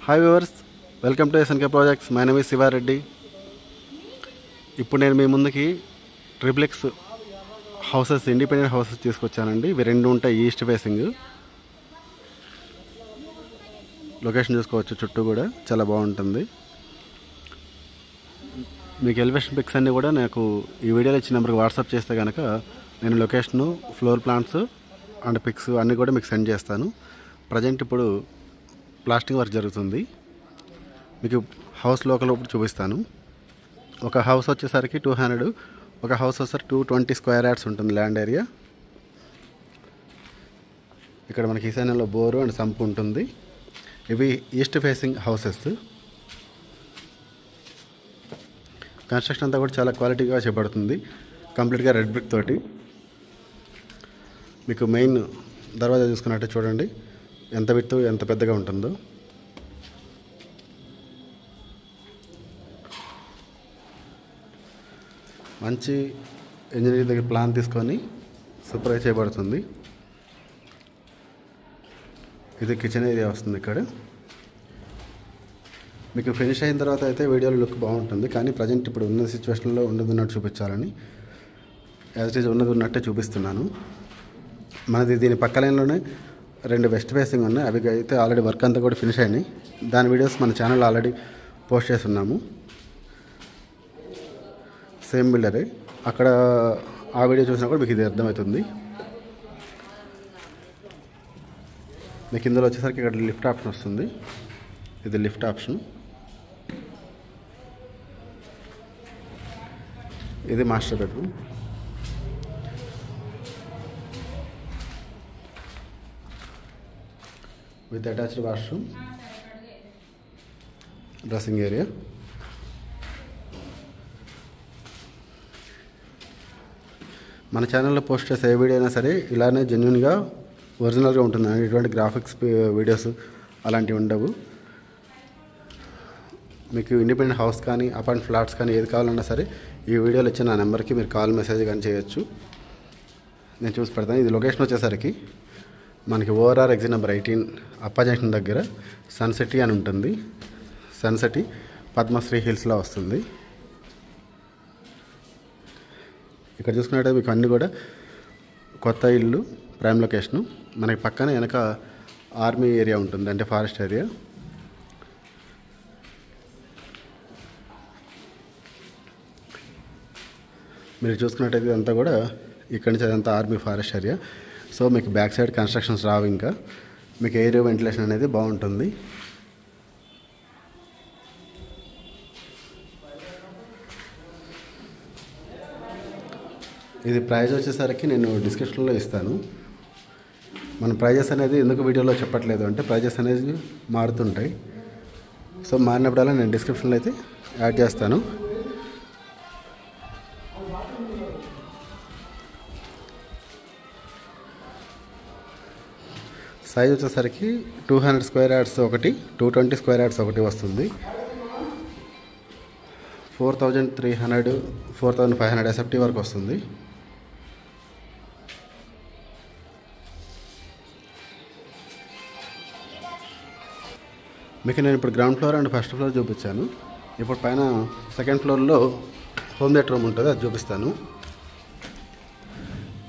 Hi viewers, welcome to SNK projects. My name is Shiva Reddy. ఇప్పుడు నేను మీ ముందుకి ట్రిప్లెక్స్ హౌసెస్, ఇండిపెండెంట్ హౌసెస్ తీసుకొచ్చానండి. ఇవి రెండు ఉంటాయి ఈస్ట్ ఫేసింగ్. లొకేషన్ చూసుకోవచ్చు, చుట్టూ కూడా చాలా బాగుంటుంది. మీకు ఎలివేషన్ పిక్స్ అన్నీ కూడా నాకు ఈ వీడియోలో ఇచ్చిన నెంబర్కి వాట్సాప్ చేస్తే కనుక నేను location, floor plans and pics అన్నీ కూడా మీకు సెండ్ చేస్తాను. ప్రజెంట్ ఇప్పుడు ప్లాస్టింగ్ వర్క్ జరుగుతుంది. మీకు హౌస్ లోకల్ ఇప్పుడు చూపిస్తాను. ఒక హౌస్ వచ్చేసరికి 200, ఒక హౌస్ వచ్చేసరికి 220 స్క్వేర్ యార్డ్స్ ఉంటుంది ల్యాండ్ ఏరియా. ఇక్కడ మనకి ఈశాన్యంలో బోరు అండ్ సంపు ఉంటుంది. ఇవి ఈస్ట్ ఫేసింగ్ హౌసెస్. కన్స్ట్రక్షన్ అంతా కూడా చాలా క్వాలిటీగా చేపడుతుంది. కంప్లీట్గా రెడ్ బ్రిక్ తోటి. మీకు మెయిన్ దర్వాజా చూసుకున్నట్టు చూడండి ఎంత విత్తు ఎంత పెద్దగా ఉంటుందో. మంచి ఇంజనీర్ దగ్గర ప్లాన్ తీసుకొని సూపర్గా చేయబడుతుంది. ఇది కిచెన్ ఏరియా వస్తుంది. ఇక్కడ మీకు ఫినిష్ అయిన తర్వాత అయితే వీడియోలో లుక్ బాగుంటుంది. కానీ ప్రజెంట్ ఇప్పుడు ఉన్న సిచ్యువేషన్లో ఉన్నట్టు చూపించాలని యాజ్ ఇట్ ఈజ్ ఉన్నట్టే చూపిస్తున్నాను. మనది దీని పక్క లైన్లోనే 2 వెస్ట్ ఫేసింగ్ ఉన్నాయి. అవి అయితే ఆల్రెడీ వర్క్ అంతా కూడా ఫినిష్ అయినాయి. దాని వీడియోస్ మన ఛానల్లో ఆల్రెడీ పోస్ట్ చేస్తున్నాము. సేమ్ బిల్డరే. అక్కడ ఆ వీడియో చూసినా కూడా మీకు ఇది అర్థమవుతుంది. మీకు ఇందులో వచ్చేసరికి ఇక్కడ లిఫ్ట్ ఆప్షన్ వస్తుంది. ఇది లిఫ్ట్ ఆప్షన్. ఇది master bedroom. With attached washroom, dressing area. మన ఛానల్లో పోస్ట్ చేసే ఏ వీడియో అయినా సరే ఇలానే జెన్యున్గా ఒరిజినల్గా ఉంటుంది. ఎటువంటి గ్రాఫిక్స్ వీడియోస్ అలాంటివి ఉండవు. మీకు ఇండిపెండెంట్ హౌస్ కానీ అపార్ట్మెంట్ ఫ్లాట్స్ కానీ ఏది కావాలన్నా సరే ఈ వీడియోలో ఇచ్చిన నా నెంబర్కి మీరు కాల్ మెసేజ్ కానీ చేయొచ్చు. నేను చూసి పెడతాను. ఇది లొకేషన్ వచ్చేసరికి మనకి ఓఆర్ఆర్ ఎగ్జిట్ నెంబర్ 18 అప్పా జంక్షన్ దగ్గర సన్ సిటీ అని ఉంటుంది. సన్ సిటీ పద్మశ్రీ హిల్స్లో వస్తుంది. ఇక్కడ చూసుకున్నట్టయితే మీకు అన్నీ కూడా కొత్త ఇల్లు, ప్రైమ్ లొకేషను. మనకి పక్కన వెనక ఆర్మీ ఏరియా ఉంటుంది, అంటే ఫారెస్ట్ ఏరియా. మీరు చూసుకున్నట్టయితే ఇదంతా కూడా ఇక్కడి నుంచి అదంతా ఆర్మీ ఫారెస్ట్ ఏరియా. సో మీకు బ్యాక్ సైడ్ కన్స్ట్రక్షన్స్ రావు. ఇంకా మీకు ఎయిర్ వెంటిలేషన్ అనేది బాగుంటుంది. ఇది ప్రైస్ వచ్చేసరికి నేను డిస్క్రిప్షన్లో ఇస్తాను. మన ప్రైజెస్ అనేది ఎందుకు వీడియోలో చెప్పట్లేదు అంటే ప్రైజెస్ అనేది మారుతుంటాయి. సో మారినప్పుడల్లా నేను డిస్క్రిప్షన్లో అయితే యాడ్ చేస్తాను. సైజ్ వచ్చేసరికి 200 స్క్వేర్ యార్డ్స్ ఒకటి, 220 స్క్వేర్ యార్డ్స్ ఒకటి వస్తుంది. 4300, 4500 SFT వరకు వస్తుంది. మీకు నేను ఇప్పుడు ground floor and first floor చూపించాను. ఇప్పుడు పైన సెకండ్ ఫ్లోర్లో హోమ్ థియేటర్ రూమ్ ఉంటుంది, అది చూపిస్తాను.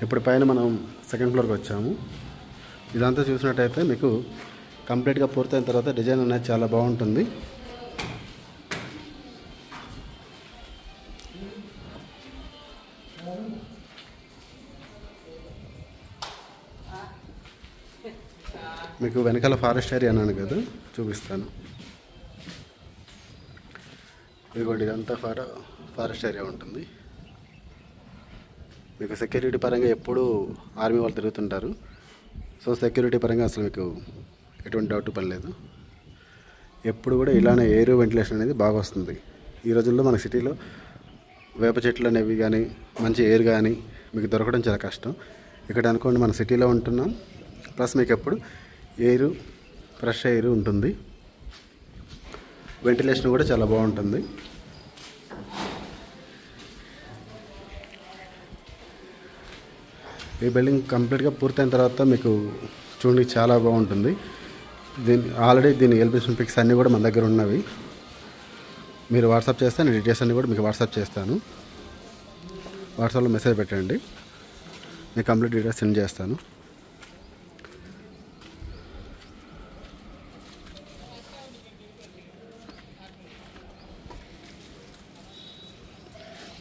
ఇప్పుడు పైన మనం సెకండ్ ఫ్లోర్కి వచ్చాము. ఇదంతా చూసినట్టయితే మీకు కంప్లీట్గా పూర్తయిన తర్వాత డిజైన్ అనేది చాలా బాగుంటుంది. మీకు వెనకాల ఫారెస్ట్ ఏరియా అన్నాను కదా, చూపిస్తాను. ఇదిగోండి, ఇదంతా ఫారెస్ట్ ఏరియా ఉంటుంది. మీకు సెక్యూరిటీ పరంగా ఎప్పుడూ ఆర్మీ వాళ్ళు తిరుగుతుంటారు. సో సెక్యూరిటీ పరంగా అసలు మీకు ఎటువంటి డౌట్ పని లేదు. ఎప్పుడు కూడా ఇలానే ఎయిర్ వెంటిలేషన్ అనేది బాగా వస్తుంది. ఈ రోజుల్లో మన సిటీలో వేప చెట్లు అనేవి కానీ మంచి ఎయిర్ కానీ మీకు దొరకడం చాలా కష్టం. ఇక్కడ అనుకోండి మన సిటీలో ఉంటున్నాం, ప్లస్ మీకు ఎప్పుడు ఎయిర్, ఫ్రెష్ ఎయిర్ ఉంటుంది. వెంటిలేషన్ కూడా చాలా బాగుంటుంది. ఈ బిల్డింగ్ కంప్లీట్గా పూర్తయిన తర్వాత మీకు చూడండి చాలా బాగుంటుంది. ఆల్రెడీ దీని ఎలివేషన్ పిక్స్ అన్నీ కూడా మన దగ్గర ఉన్నవి. మీరు వాట్సాప్ చేస్తే నేను డీటెయిల్స్ అన్నీ కూడా మీకు వాట్సాప్ చేస్తాను. వాట్సాప్లో మెసేజ్ పెట్టండి, నేను కంప్లీట్ డీటెయిల్స్ సెండ్ చేస్తాను.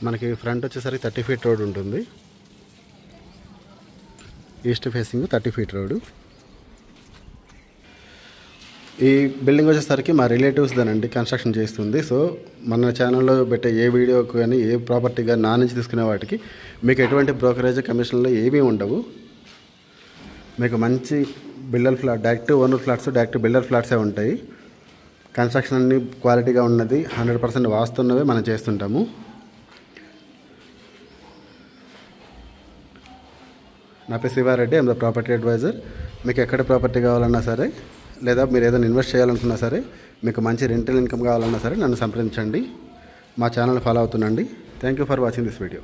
మనకి ఫ్రంట్ వచ్చేసరికి 30 ఫీట్ రోడ్ ఉంటుంది. East facing 30 feet road. ఈ బిల్డింగ్ వచ్చేసరికి మా రిలేటివ్స్ దానండి కన్స్ట్రక్షన్ చేస్తుంది. సో మన ఛానల్లో పెట్టే ఏ వీడియోకి కానీ ఏ ప్రాపర్టీ కానీ నా నుంచి తీసుకునే వాటికి మీకు ఎటువంటి బ్రోకరేజ్ కమిషన్లు ఏమీ ఉండవు. మీకు మంచి builder flat, direct owner flats, direct builder ఫ్లాట్సే ఉంటాయి. కన్స్ట్రక్షన్ అన్ని క్వాలిటీగా ఉన్నది, 100% వాస్తున్నవే మనం చేస్తుంటాము. నా పేరు Shiva Reddy, I'm the property adviser. మీకు ఎక్కడ ప్రాపర్టీ కావాలన్నా సరే, లేదా మీరు ఏదైనా ఇన్వెస్ట్ చేయాలనుకున్నా సరే, మీకు మంచి రెంటల్ ఇన్కమ్ కావాలన్నా సరే నన్ను సంప్రదించండి. మా ఛానల్ ఫాలో అవుతుండండి. Thank you for watching this video.